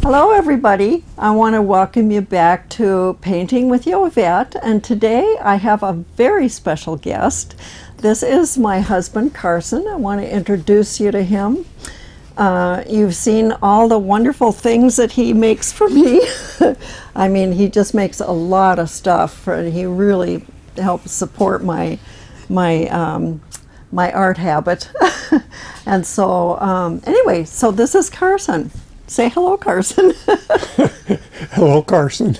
Hello everybody, I want to welcome you back to Painting with Yovette, and today I have a very special guest. This is my husband Carson. I want to introduce you to him. You've seen all the wonderful things that he makes for me. I mean, he just makes a lot of stuff, and he really helps support my art habit. And so anyway, so this is Carson. Say hello, Carson. Hello, Carson.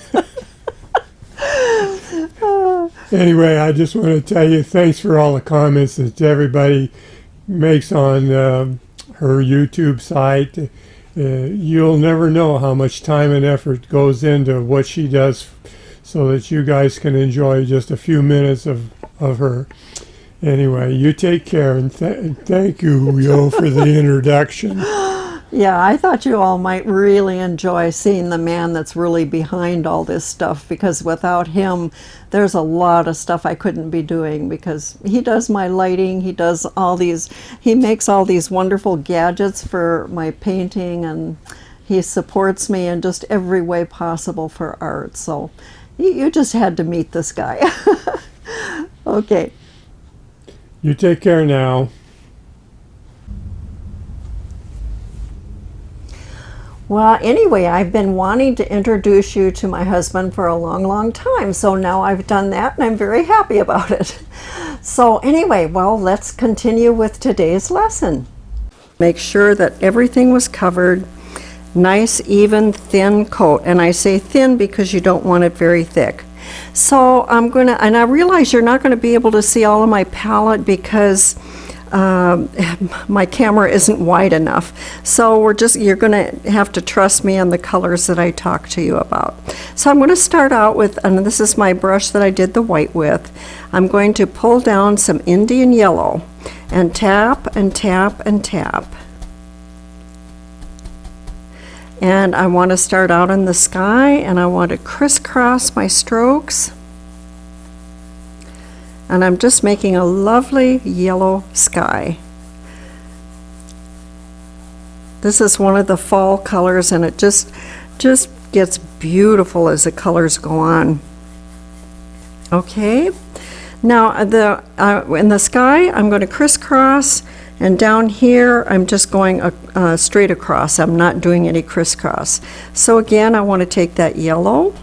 Anyway, I just want to tell you thanks for all the comments that everybody makes on her YouTube site. You'll never know how much time and effort goes into what she does so that you guys can enjoy just a few minutes of her. Anyway, you take care, and thank you, Yo, for the introduction. Yeah, I thought you all might really enjoy seeing the man that's really behind all this stuff, because without him, there's a lot of stuff I couldn't be doing, because he does my lighting, he makes all these wonderful gadgets for my painting, and he supports me in just every way possible for art. So you just had to meet this guy. Okay. You take care now. Well, anyway, I've been wanting to introduce you to my husband for a long, long time. So now I've done that, and I'm very happy about it. So anyway, well, let's continue with today's lesson. Make sure that everything was covered. Nice, even, thin coat. And I say thin because you don't want it very thick. So I'm going to, and I realize you're not going to be able to see all of my palette because my camera isn't wide enough. So you're going to have to trust me on the colors that I talk to you about. So I'm going to start out with, and this is my brush that I did the white with. I'm going to pull down some Indian yellow and tap and tap and tap. And I want to start out in the sky, and I want to crisscross my strokes. And I'm just making a lovely yellow sky. This is one of the fall colors, and it just gets beautiful as the colors go on. Okay, now in the sky I'm going to crisscross, and down here I'm just going straight across. I'm not doing any crisscross. So again, I want to take that yellow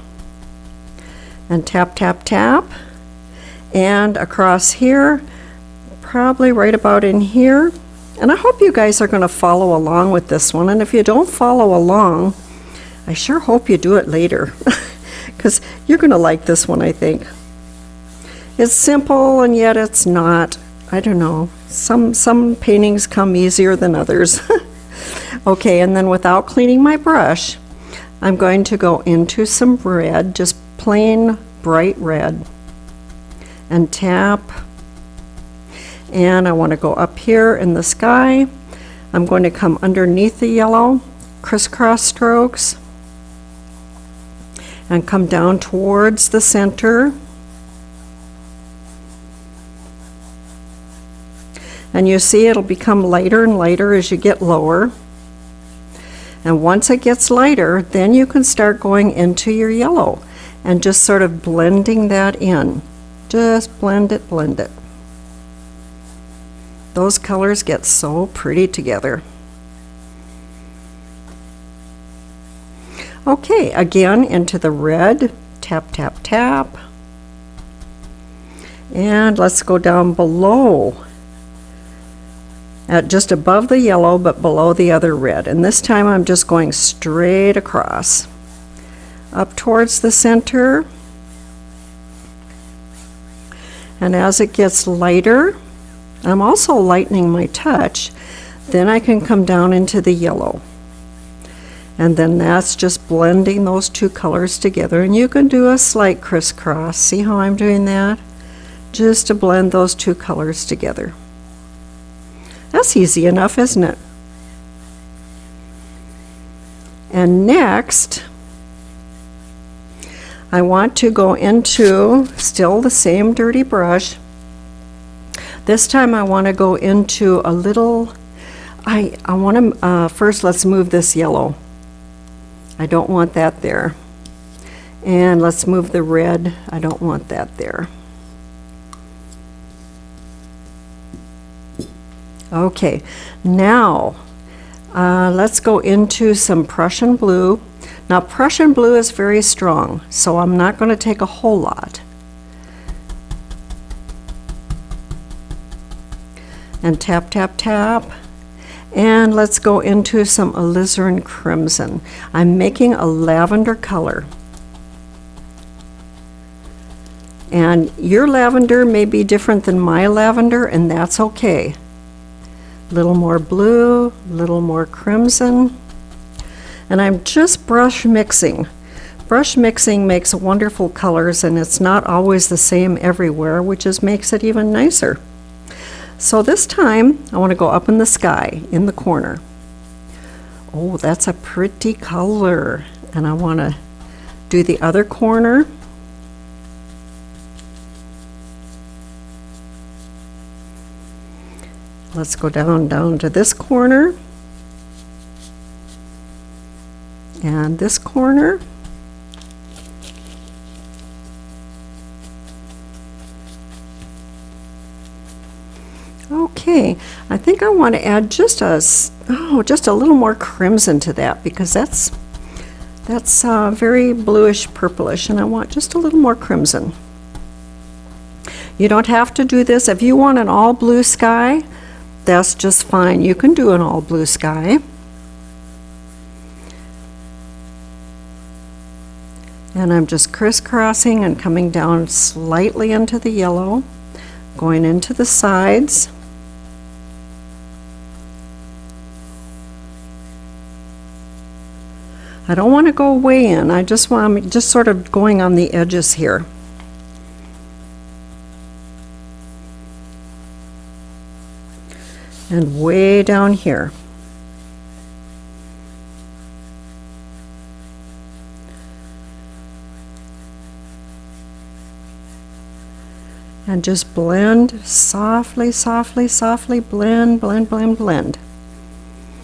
and tap, tap, tap. And across here, probably right about in here. And I hope you guys are going to follow along with this one. And if you don't follow along, I sure hope you do it later, because you're going to like this one, I think. It's simple, and yet it's not. I don't know. Some paintings come easier than others. Okay, and then without cleaning my brush, I'm going to go into some red, just plain bright red. And tap, and I want to go up here in the sky. I'm going to come underneath the yellow, crisscross strokes, and come down towards the center. And you see it'll become lighter and lighter as you get lower. And once it gets lighter, then you can start going into your yellow and just sort of blending that in. Just blend it, blend it. Those colors get so pretty together. Okay, again into the red, tap, tap, tap. And let's go down below, at just above the yellow but below the other red. And this time I'm just going straight across, up towards the center. And as it gets lighter, I'm also lightening my touch. Then I can come down into the yellow. And then that's just blending those two colors together. And you can do a slight crisscross. See how I'm doing that? Just to blend those two colors together. That's easy enough, isn't it? And next, I want to go into still the same dirty brush. This time I want to go into a little I want to, first let's move this yellow. I don't want that there. And let's move the red. I don't want that there. Okay, now let's go into some Prussian blue. Now Prussian blue is very strong, so I'm not going to take a whole lot. And tap, tap, tap. And let's go into some Alizarin Crimson. I'm making a lavender color. And your lavender may be different than my lavender, and that's okay. Little more blue, little more crimson. And I'm just brush mixing. Brush mixing makes wonderful colors, and it's not always the same everywhere, which makes it even nicer. So this time, I want to go up in the sky, in the corner. Oh, that's a pretty color. And I want to do the other corner. Let's go down to this corner. And this corner. Okay, I think I want to add just a little more crimson to that, because that's very bluish purplish, and I want just a little more crimson. You don't have to do this. If you want an all blue sky, that's just fine. You can do an all blue sky. And I'm just crisscrossing and coming down slightly into the yellow, going into the sides. I don't want to go way in. I just want, I'm just sort of going on the edges here. And way down here. And just blend softly, softly, softly, blend, blend, blend, blend.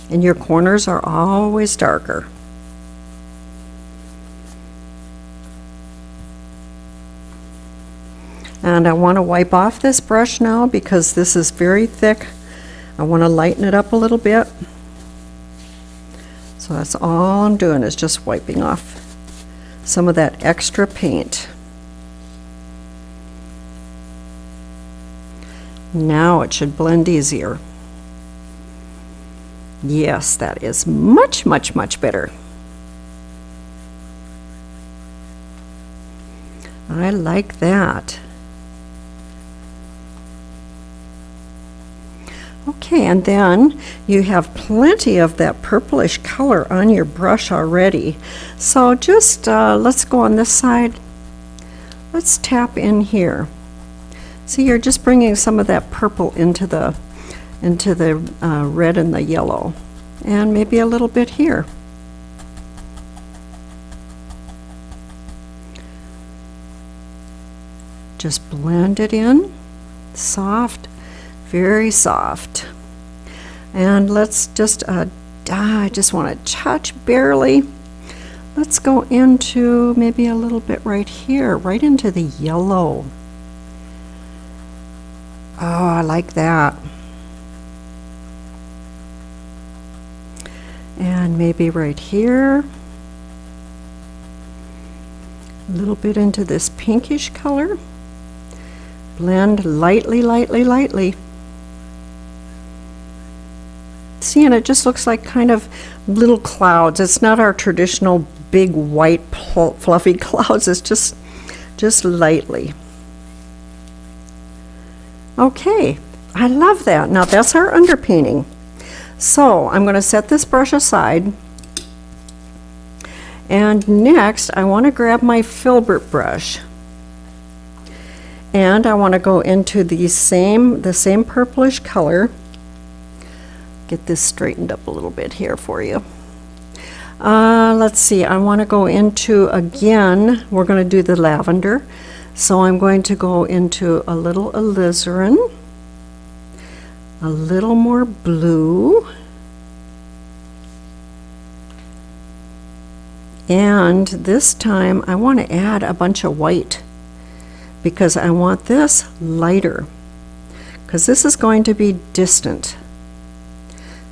And your corners are always darker. And I want to wipe off this brush now because this is very thick. I want to lighten it up a little bit. So that's all I'm doing, is just wiping off some of that extra paint. Now it should blend easier. Yes, that is much, much, much better. I like that. Okay, and then you have plenty of that purplish color on your brush already. So just let's go on this side. Let's tap in here. See, you're just bringing some of that purple into the red and the yellow, and maybe a little bit here. Just blend it in, soft, very soft. And let's just, I just want to touch barely. Let's go into maybe a little bit right here, right into the yellow. Oh, I like that. And maybe right here. A little bit into this pinkish color. Blend lightly, lightly, lightly. Sienna, it just looks like kind of little clouds. It's not our traditional big white fluffy clouds. It's just lightly. Okay, I love that. Now that's our underpainting. So I'm going to set this brush aside. And next I want to grab my filbert brush. And I want to go into the same purplish color. Get this straightened up a little bit here for you. Let's see, I want to go into, again, we're going to do the lavender. So I'm going to go into a little alizarin, a little more blue, And this time I want to add a bunch of white because I want this lighter, because this is going to be distant.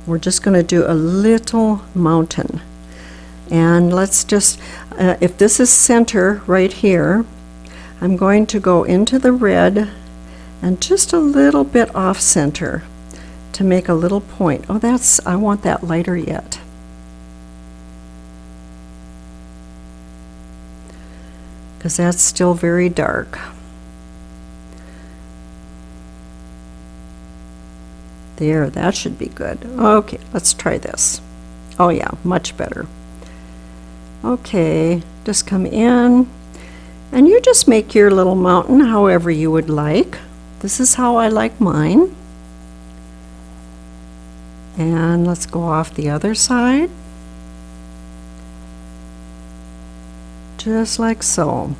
We're just going to do a little mountain. And let's just, if this is center right here, I'm going to go into the red and just a little bit off center to make a little point. Oh, I want that lighter yet. Because that's still very dark. There, that should be good. Okay, let's try this. Oh yeah, much better. Okay, just come in, and you just make your little mountain however you would like. This is how I like mine. And let's go off the other side. Just like so.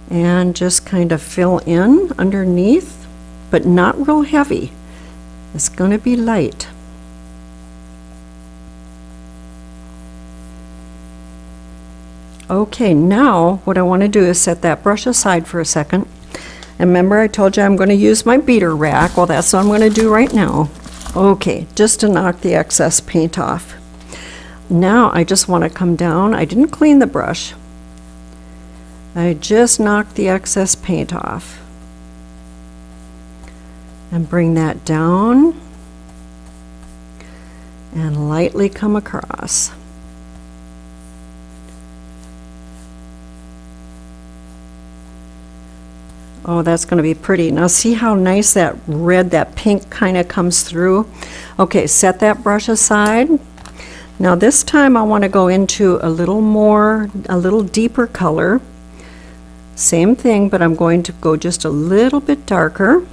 And just kind of fill in underneath, but not real heavy. It's going to be light. Okay, now what I want to do is set that brush aside for a second. And remember I told you I'm going to use my beater rack. Well, that's what I'm going to do right now. Okay, just to knock the excess paint off. Now I just want to come down. I didn't clean the brush. I just knocked the excess paint off. And bring that down and lightly come across. Oh, that's going to be pretty. Now see how nice that red, that pink kind of comes through? Okay, set that brush aside. Now this time I want to go into a little deeper color. Same thing, but I'm going to go just a little bit darker.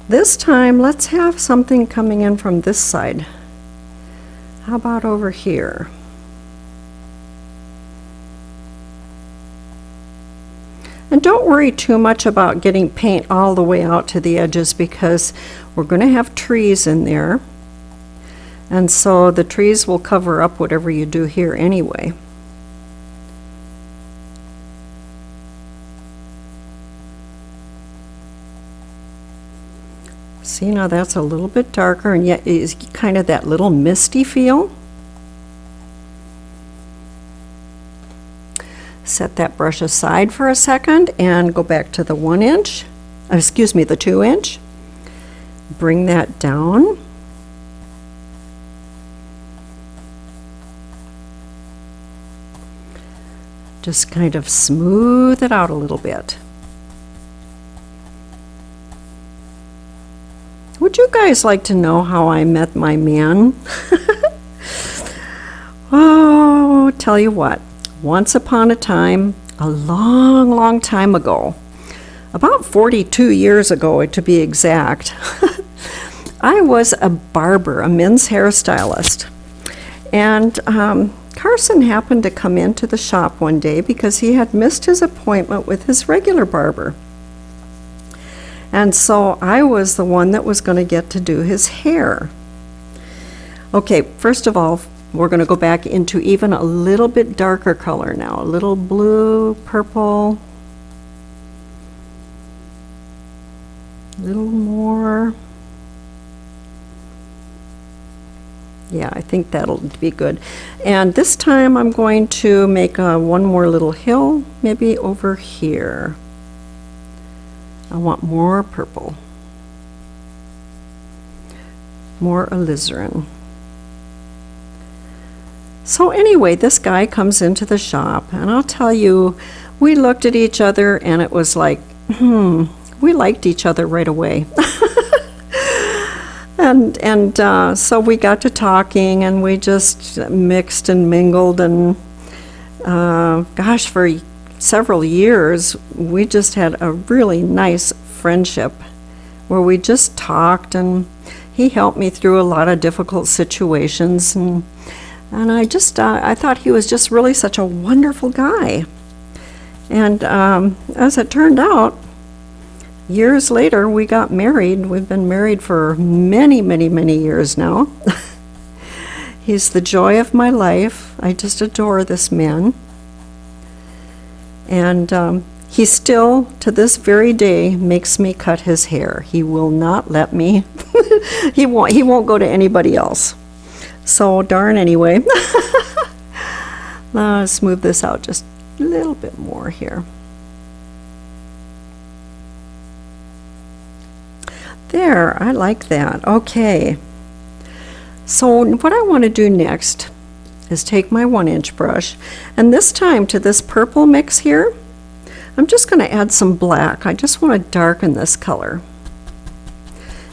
This time, let's have something coming in from this side. How about over here? And don't worry too much about getting paint all the way out to the edges because we're going to have trees in there. And so the trees will cover up whatever you do here anyway. See, now that's a little bit darker and yet it's kind of that little misty feel. Set that brush aside for a second and go back to the 1 inch, excuse me, the 2 inch. Bring that down. Just kind of smooth it out a little bit. Would you guys like to know how I met my man? Oh, tell you what, once upon a time, a long, long time ago, about 42 years ago to be exact, I was a barber, a men's hairstylist. And Carson happened to come into the shop one day because he had missed his appointment with his regular barber. And so I was the one that was going to get to do his hair. Okay, first of all, we're going to go back into even a little bit darker color now. A little blue, purple. A little more. Yeah, I think that'll be good. And this time I'm going to make one more little hill, maybe over here. I want more purple, more alizarin. So anyway, this guy comes into the shop, and I'll tell you, we looked at each other, and it was like, we liked each other right away. and so we got to talking, and we just mixed and mingled, and gosh, for several years, we just had a really nice friendship where we just talked, and he helped me through a lot of difficult situations, and I just I thought he was just really such a wonderful guy. And as it turned out, years later we got married. We've been married for many, many, many years now. He's the joy of my life. I just adore this man. And he still, to this very day, makes me cut his hair. He will not let me. He won't go to anybody else. So darn anyway. Now let's move this out just a little bit more here. There, I like that. Okay. So what I want to do next is take my 1-inch brush, and this time to this purple mix here, I'm just going to add some black. I just want to darken this color.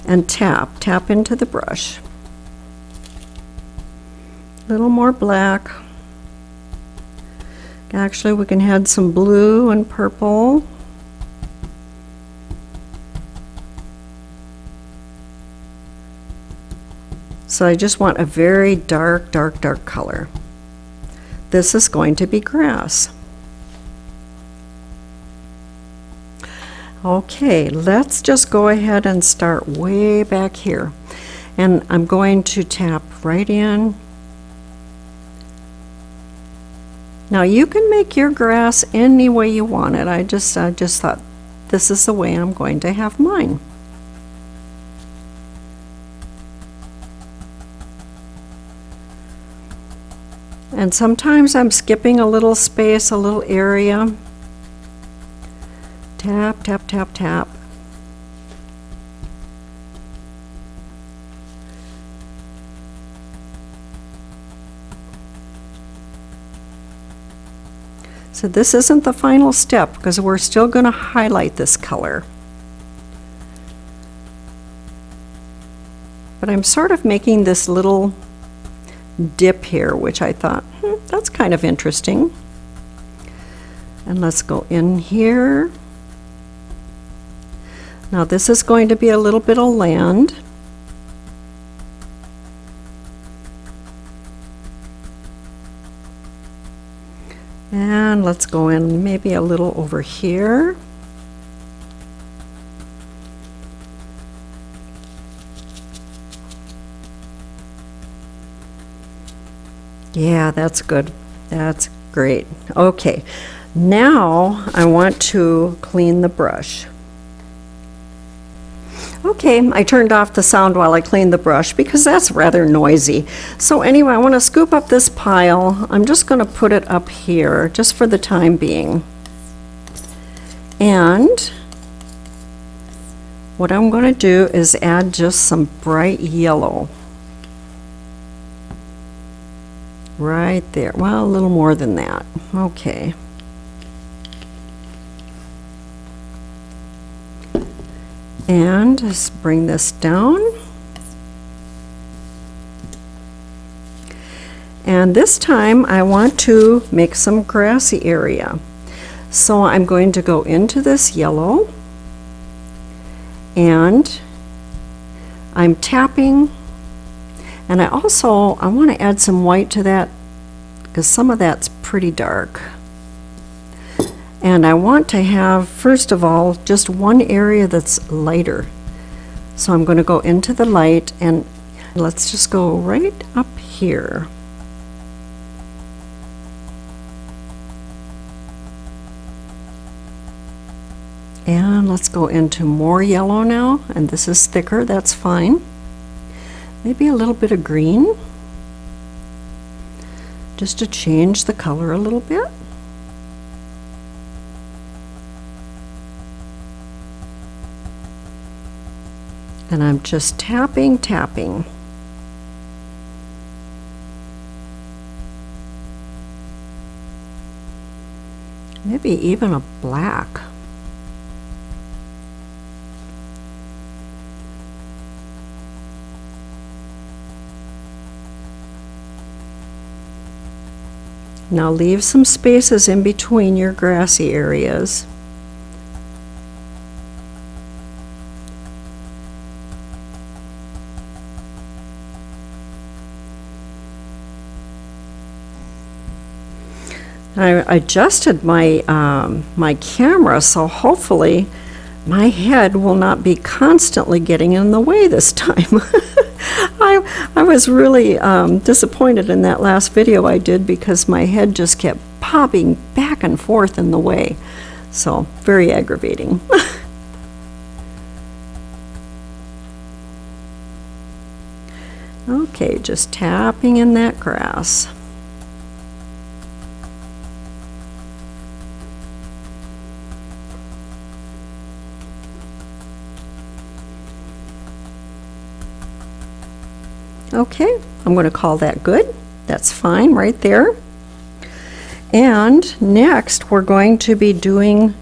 And tap into the brush. A little more black. Actually, we can add some blue and purple. So I just want a very dark color. This is going to be grass. Okay, let's just go ahead and start way back here. And I'm going to tap right in. Now you can make your grass any way you want it. I just thought this is the way I'm going to have mine. And sometimes I'm skipping a little space, a little area. Tap, tap, tap, tap. So this isn't the final step because we're still going to highlight this color. But I'm sort of making this little dip here, which I thought, that's kind of interesting. And let's go in here. Now this is going to be a little bit of land. And let's go in maybe a little over here. Yeah, that's good. That's great. Okay, now I want to clean the brush. Okay, I turned off the sound while I cleaned the brush because that's rather noisy. So anyway, I want to scoop up this pile. I'm just going to put it up here just for the time being. And what I'm going to do is add just some bright yellow. Right there. Well, a little more than that. Okay. And just bring this down. And this time I want to make some grassy area. So I'm going to go into this yellow and I'm tapping, and I want to add some white to that because some of that's pretty dark. And I want to have, first of all, just one area that's lighter. So I'm going to go into the light, and let's just go right up here. And let's go into more yellow now, and this is thicker, that's fine. Maybe a little bit of green, just to change the color a little bit. And I'm just tapping. Maybe even a black. Now leave some spaces in between your grassy areas. I adjusted my my camera, so hopefully my head will not be constantly getting in the way this time. I was really disappointed in that last video I did because my head just kept popping back and forth in the way. So, very aggravating. Okay, just tapping in that grass. Okay, I'm going to call that good. That's fine right there. And next we're going to be doing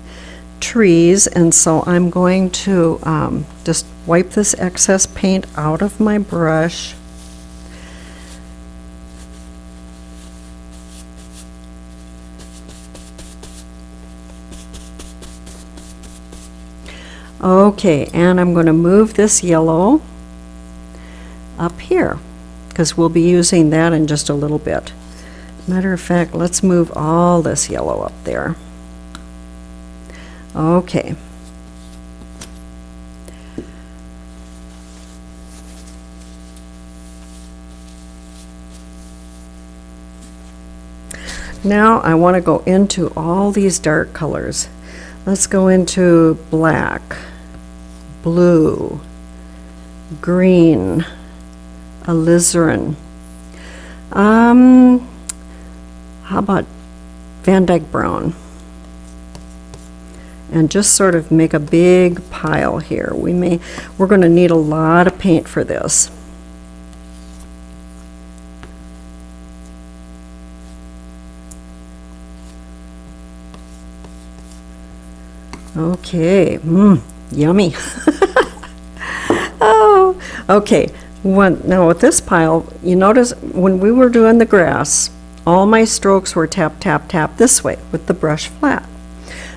trees, and so I'm going to just wipe this excess paint out of my brush. Okay, and I'm going to move this yellow up here because we'll be using that in just a little bit. Matter of fact, let's move all this yellow up there. Okay. Now I want to go into all these dark colors. Let's go into black, blue, green, alizarin. How about Van Dyke brown? And just sort of make a big pile here. We're going to need a lot of paint for this. Okay, yummy. Oh, okay. Now with this pile, you notice when we were doing the grass, all my strokes were tap, tap, tap this way with the brush flat.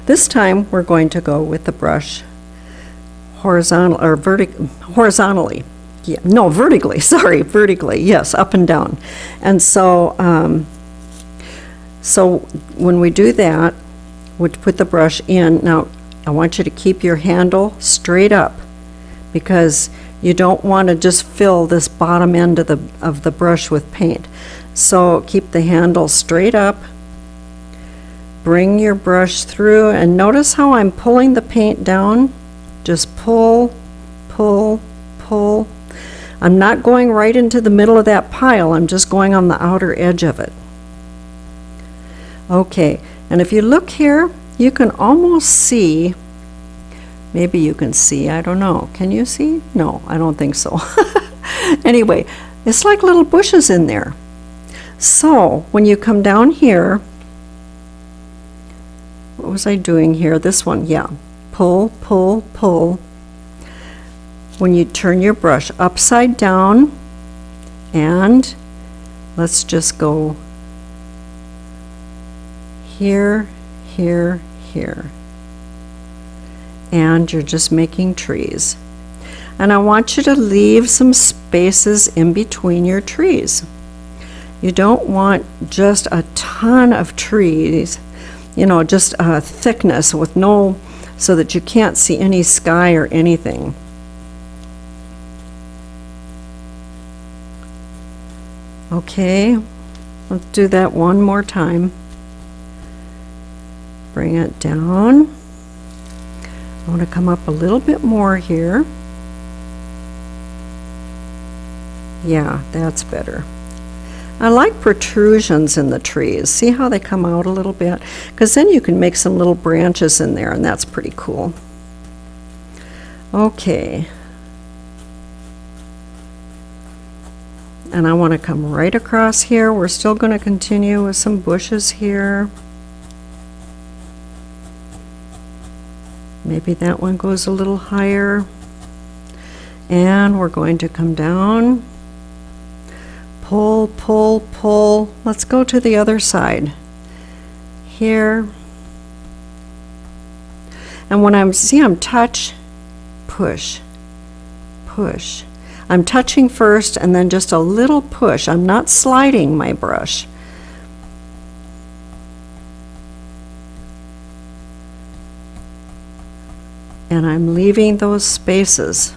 This time we're going to go with the brush horizontal or horizontally. Yeah, no, vertically. Sorry, vertically. Yes, up and down. And so, so when we do that, we put the brush in. Now, I want you to keep your handle straight up because you don't want to just fill this bottom end of the brush with paint. So keep the handle straight up. Bring your brush through and notice how I'm pulling the paint down. Just pull, pull, pull. I'm not going right into the middle of that pile. I'm just going on the outer edge of it. Okay, and if you look here, you can almost see, maybe you can see, I don't know. Can you see? No, I don't think so. Anyway, it's like little bushes in there. So when you come down here, what was I doing here? This one, yeah. Pull, pull, pull. When you turn your brush upside down, and let's just go here, here, here. And you're just making trees. And I want you to leave some spaces in between your trees. You don't want just a ton of trees, you know, just a thickness with no, so that you can't see any sky or anything. Okay, let's do that one more time. Bring it down. I want to come up a little bit more here. Yeah, that's better. I like protrusions in the trees. See how they come out a little bit? Because then you can make some little branches in there, and that's pretty cool. Okay. And I want to come right across here. We're still going to continue with some bushes here. Maybe that one goes a little higher. And we're going to come down. Pull, pull, pull. Let's go to the other side. Here. And when I'm touch, push, push. I'm touching first and then just a little push. I'm not sliding my brush. And I'm leaving those spaces.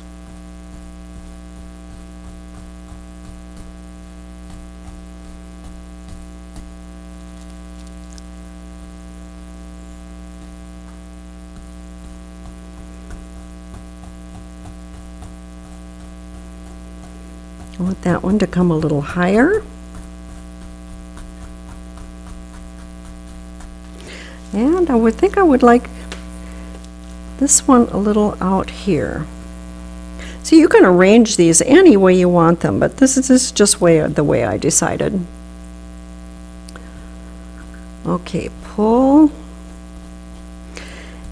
I want that one to come a little higher. And I would think I would like this one a little out here. So you can arrange these any way you want them, but this is just the way I decided. Okay, pull.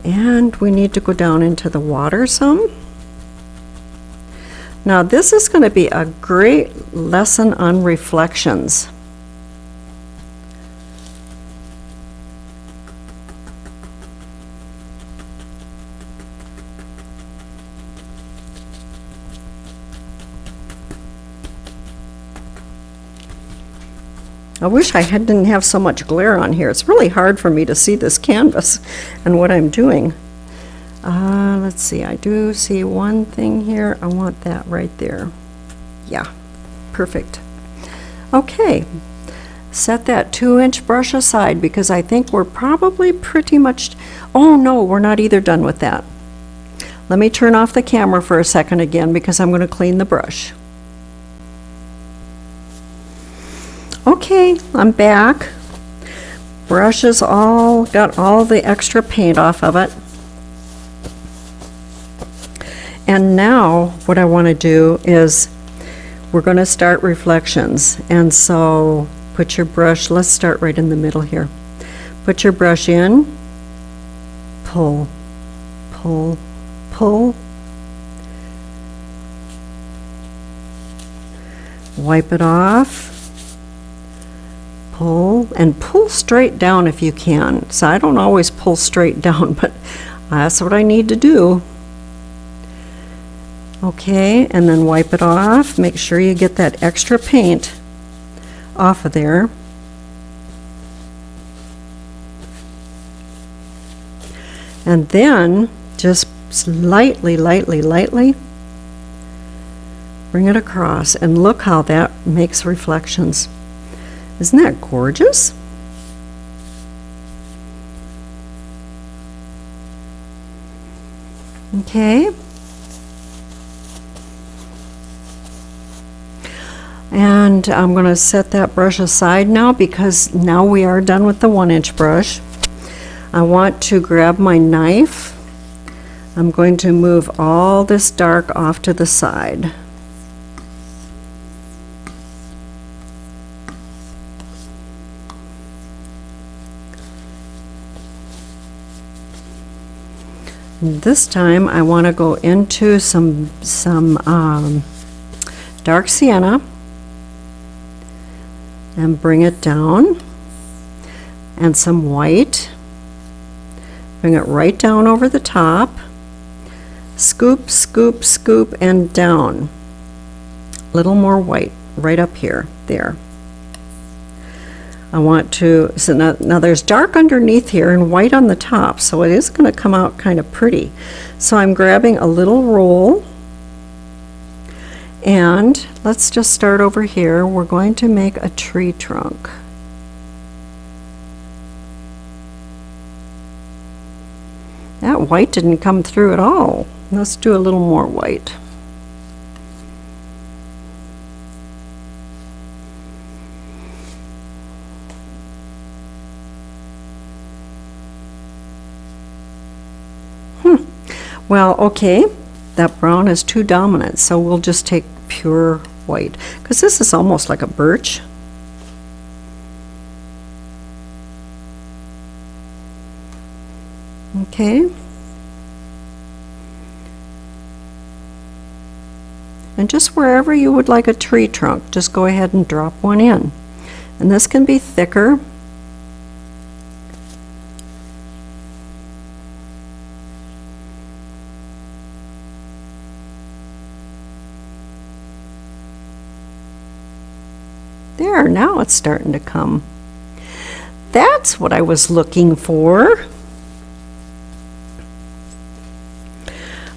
And we need to go down into the water some. Now this is going to be a great lesson on reflections. I wish I didn't have so much glare on here. It's really hard for me to see this canvas and what I'm doing. Let's see, I do see one thing here. I want that right there. Yeah, perfect. Okay, set that 2-inch brush aside because I think we're probably pretty much, oh no, we're not either done with that. Let me turn off the camera for a second again because I'm going to clean the brush. Okay, I'm back. Brush is all got all the extra paint off of it. And now what I want to do is we're going to start reflections. And so put your brush, let's start right in the middle here. Put your brush in, pull, pull, pull. Wipe it off. Pull, and pull straight down if you can. So I don't always pull straight down, but that's what I need to do. Okay, and then wipe it off. Make sure you get that extra paint off of there. And then just lightly bring it across, and look how that makes reflections. Isn't that gorgeous? Okay. And I'm going to set that brush aside now because now we are done with the 1-inch brush. I want to grab my knife. I'm going to move all this dark off to the side. This time I want to go into some dark sienna and bring it down, and some white. Bring it right down over the top. Scoop, scoop, scoop, and down. A little more white right up here, there. I want to, so now there's dark underneath here and white on the top, so it is going to come out kind of pretty. So I'm grabbing a little roll, and let's just start over here. We're going to make a tree trunk. That white didn't come through at all. Let's do a little more white. Well, okay, that brown is too dominant, so we'll just take pure white, because this is almost like a birch. Okay. And just wherever you would like a tree trunk, just go ahead and drop one in. And this can be thicker. There, now it's starting to come. That's what I was looking for.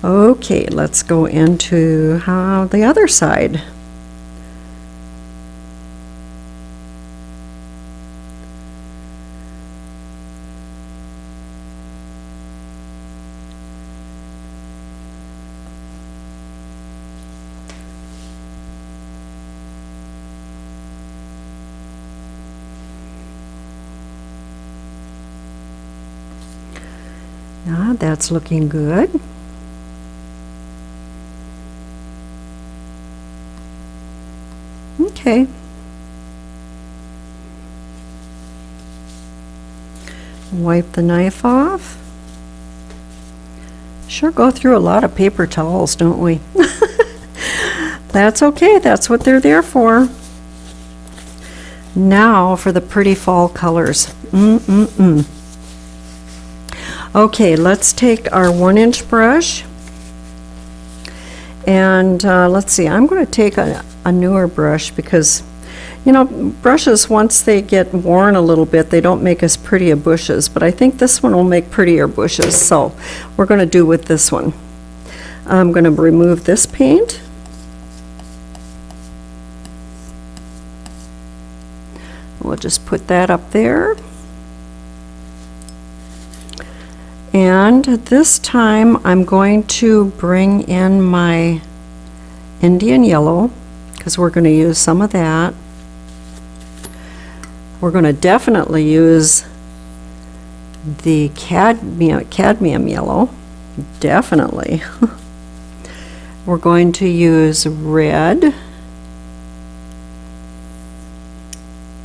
Okay, let's go into the other side. Ah, that's looking good. Okay. Wipe the knife off. Sure go through a lot of paper towels, don't we? That's okay, that's what they're there for. Now for the pretty fall colors. Okay, let's take our 1-inch brush and let's see, I'm going to take a newer brush because, you know, brushes, once they get worn a little bit, they don't make as pretty a bushes, but I think this one will make prettier bushes, so we're going to do with this one. I'm going to remove this paint. We'll just put that up there. And this time I'm going to bring in my Indian yellow because we're going to use some of that. We're going to definitely use the cadmium yellow, definitely. We're going to use red.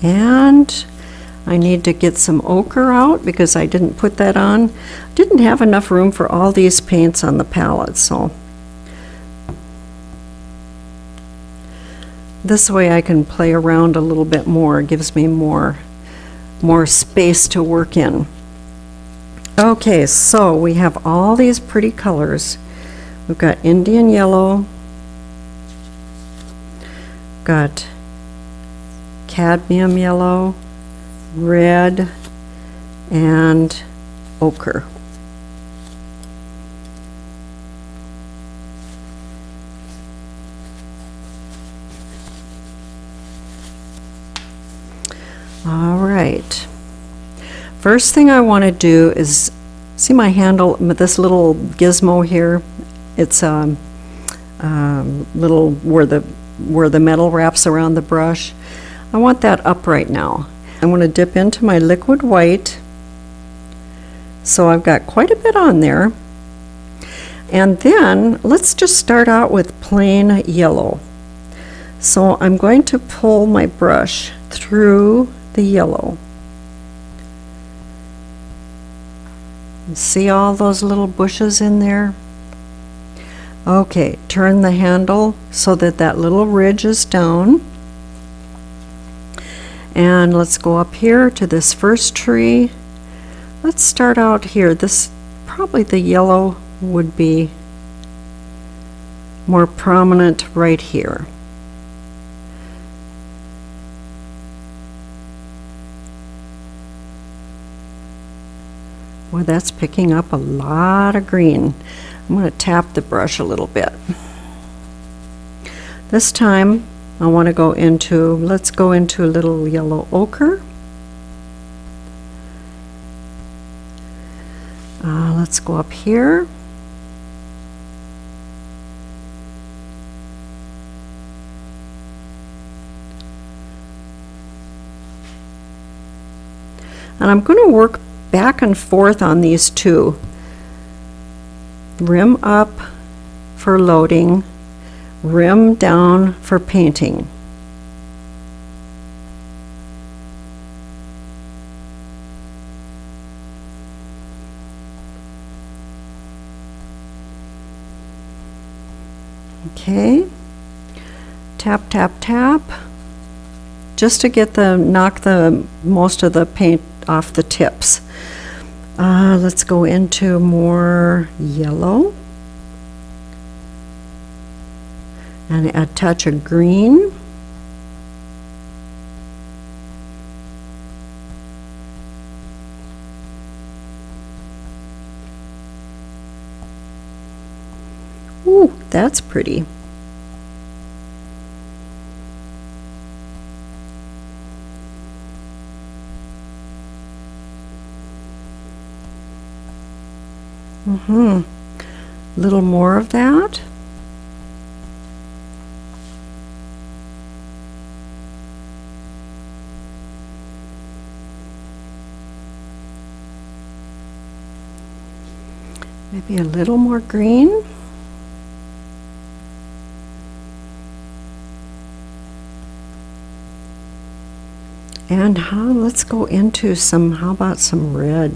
And I need to get some ochre out because I didn't put that on. Didn't have enough room for all these paints on the palette, so this way I can play around a little bit more. It gives me more space to work in. Okay, so we have all these pretty colors. We've got Indian yellow, got cadmium yellow, red, and ochre. All right. First thing I want to do is, see my handle, this little gizmo here? It's little where the metal wraps around the brush. I want that up right now. I'm going to dip into my liquid white. So I've got quite a bit on there. And then let's just start out with plain yellow. So I'm going to pull my brush through the yellow. See all those little bushes in there? Okay, turn the handle so that that little ridge is down. And let's go up here to this first tree. Let's start out here. This, probably the yellow would be more prominent right here. Well, that's picking up a lot of green. I'm going to tap the brush a little bit. This time I want to go into, let's go into a little yellow ochre. Let's go up here. And I'm going to work back and forth on these two. Rim up for loading, rim down for painting. Okay, tap, tap, tap, just to get knock the most of the paint off the tips. Let's go into more yellow and a touch of green. Ooh, that's pretty. Little more of that. Maybe a little more green. And let's go into some, how about some red?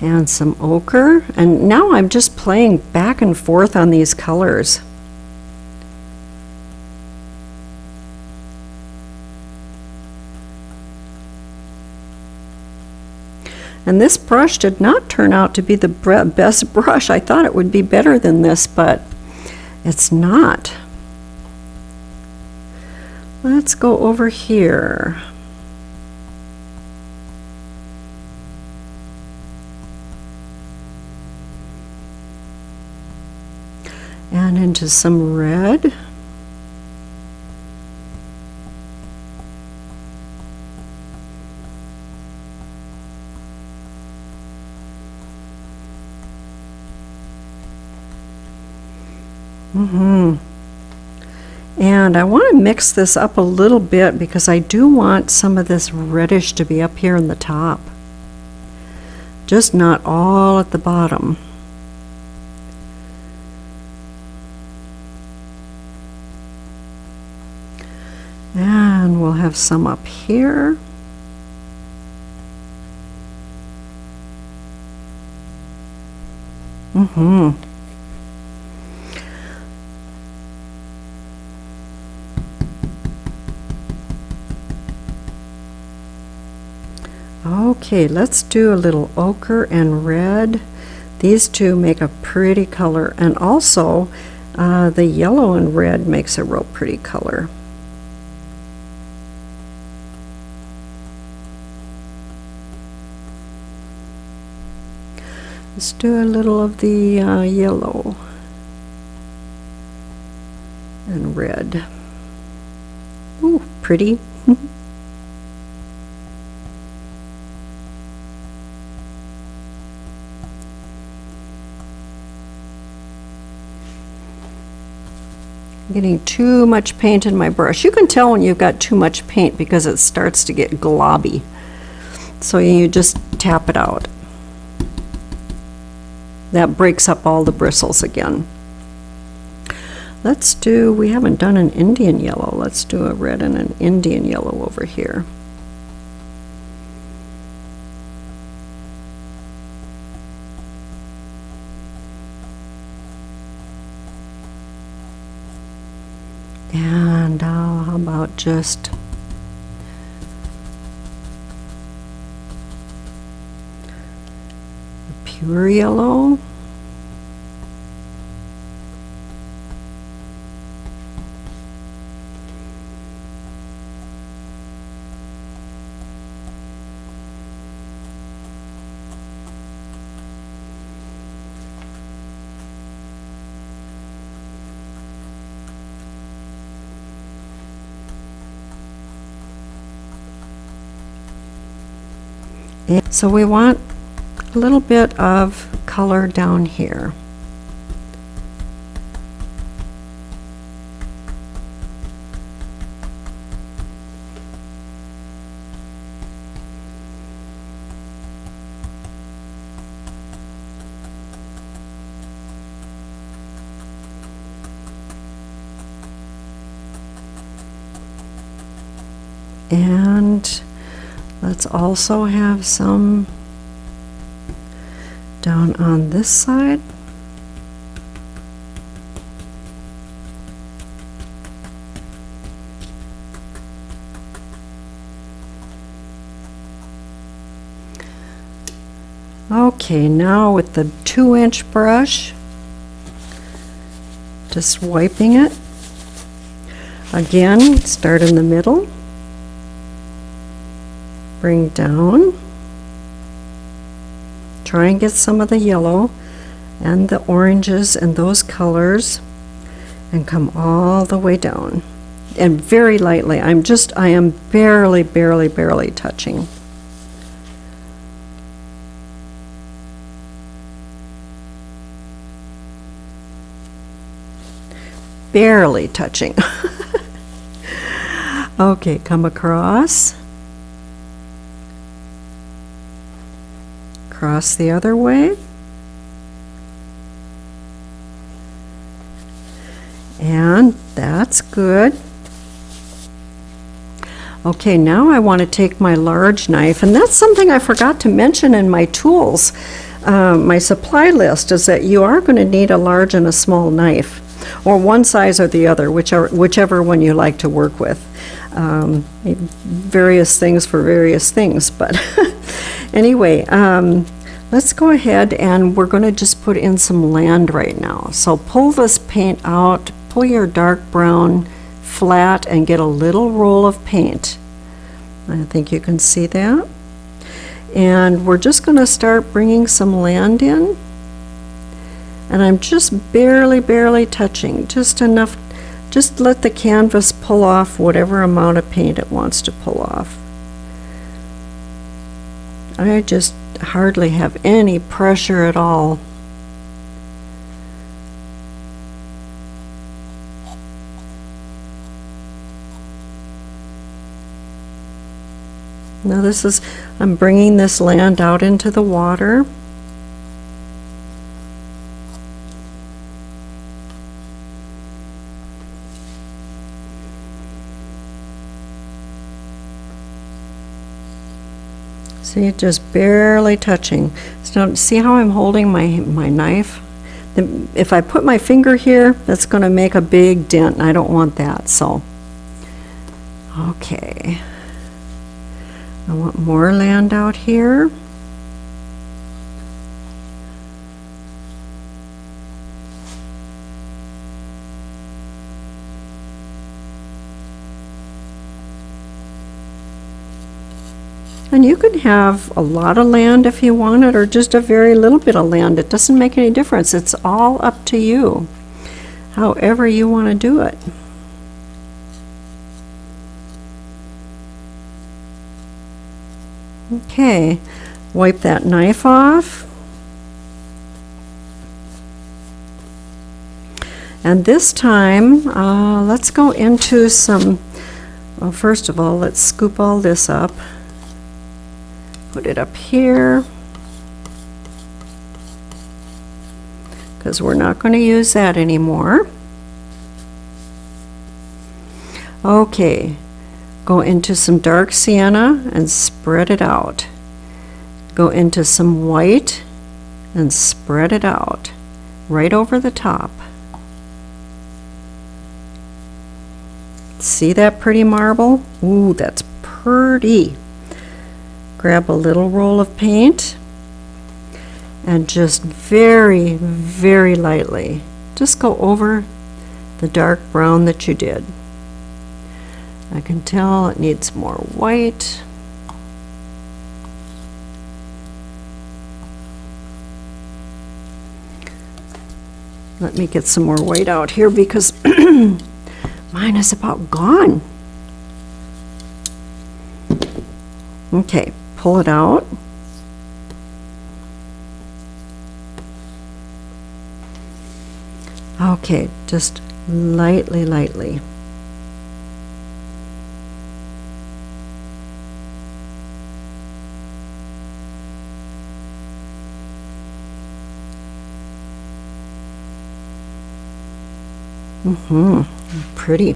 And some ochre. And now I'm just playing back and forth on these colors. And this brush did not turn out to be the best brush. I thought it would be better than this, but it's not. Let's go over here. And into some red. And I want to mix this up a little bit because I do want some of this reddish to be up here in the top. Just not all at the bottom. And we'll have some up here. Okay, let's do a little ochre and red. These two make a pretty color, and also the yellow and red makes a real pretty color. Let's do a little of the yellow and red. Ooh, pretty. Getting too much paint in my brush. You can tell when you've got too much paint because it starts to get globby. So you just tap it out. That breaks up all the bristles again. Let's do, we haven't done an Indian yellow. Let's do a red and an Indian yellow over here. And how about just pure yellow? So we want a little bit of color down here. And let's also have some down on this side. Okay, now with the 2-inch brush, just wiping it. Again, start in the middle. Bring down, try and get some of the yellow and the oranges and those colors, and come all the way down. And very lightly, I am barely touching. barely touching. Okay, come across. Cross the other way. And that's good. Okay, now I want to take my large knife, and that's something I forgot to mention in my tools, my supply list, is that you are going to need a large and a small knife, or one size or the other, whichever one you like to work with. Various things for various things, but anyway, let's go ahead and we're going to just put in some land right now. So pull this paint out, pull your dark brown flat and get a little roll of paint. I think you can see that. And we're just going to start bringing some land in. And I'm just barely touching, just enough. Just let the canvas pull off whatever amount of paint it wants to pull off. I just hardly have any pressure at all. Now I'm bringing this land out into the water. See, just barely touching. So see how I'm holding my knife? If I put my finger here, that's going to make a big dent, and I don't want that. So, okay. I want more land out here. And you can have a lot of land if you want it, or just a very little bit of land. It doesn't make any difference. It's all up to you, however you want to do it. Okay, wipe that knife off. And this time, let's go into some, well, first of all, let's scoop all this up. Put it up here, because we're not going to use that anymore. Okay, go into some dark sienna and spread it out. Go into some white and spread it out right over the top. See that pretty marble? Ooh, that's pretty. Grab a little roll of paint and just very lightly just go over the dark brown that you did. I can tell it needs more white. Let me get some more white out here because mine is about gone. Okay. Pull it out. Okay, just lightly. Pretty.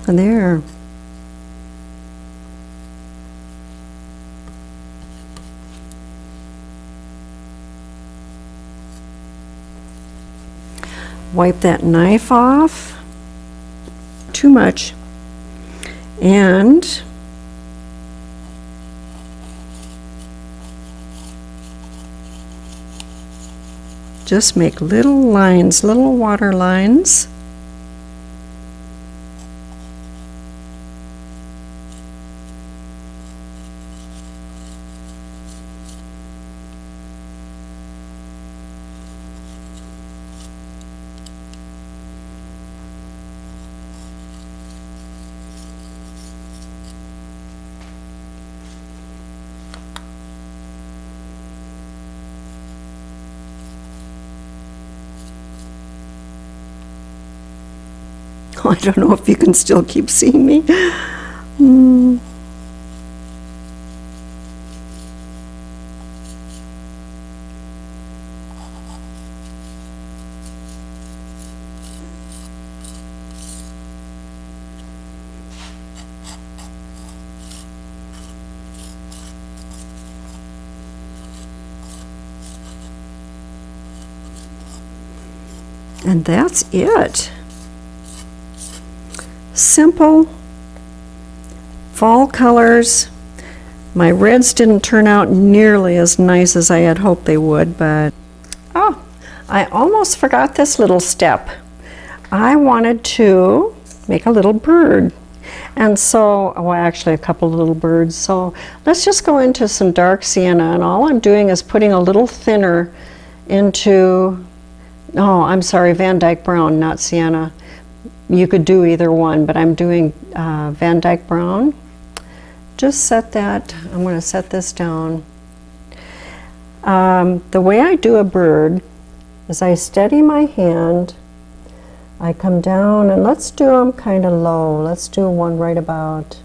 And there. Wipe that knife off. Too much. And just make little lines, little water lines. I don't know if you can still keep seeing me. And that's it. Simple fall colors. My reds didn't turn out nearly as nice as I had hoped they would, but oh, I almost forgot this little step. I wanted to make a little bird. And so, well, actually a couple of little birds. So let's just go into some dark sienna, and all I'm doing is putting a little thinner into, oh, I'm sorry, Van Dyke brown, not sienna. You could do either one, but I'm doing Van Dyke brown. Just set that, I'm going to set this down. The way I do a bird is I steady my hand, I come down, and let's do them kind of low. Let's do one right about,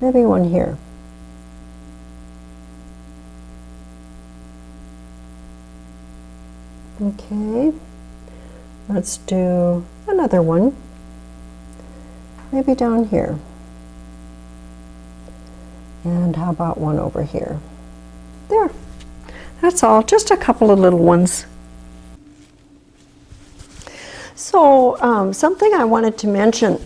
maybe one here. Okay, let's do another one, maybe down here. And how about one over here? There, that's all, just a couple of little ones. So something I wanted to mention,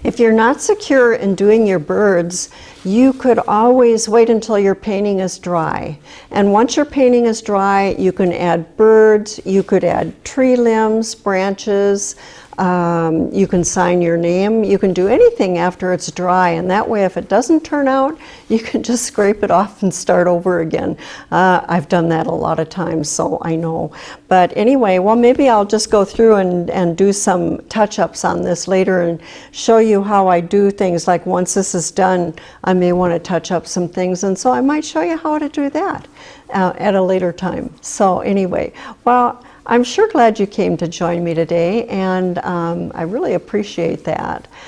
if you're not secure in doing your birds, you could always wait until your painting is dry. And once your painting is dry, you can add birds, you could add tree limbs, branches, you can sign your name, you can do anything after it's dry, and that way if it doesn't turn out, you can just scrape it off and start over again. I've done that a lot of times, so I know. But anyway, well, maybe I'll just go through and do some touch-ups on this later and show you how I do things. Like once this is done, I may want to touch up some things, and so I might show you how to do that at a later time. So anyway, well, I'm sure glad you came to join me today, and I really appreciate that.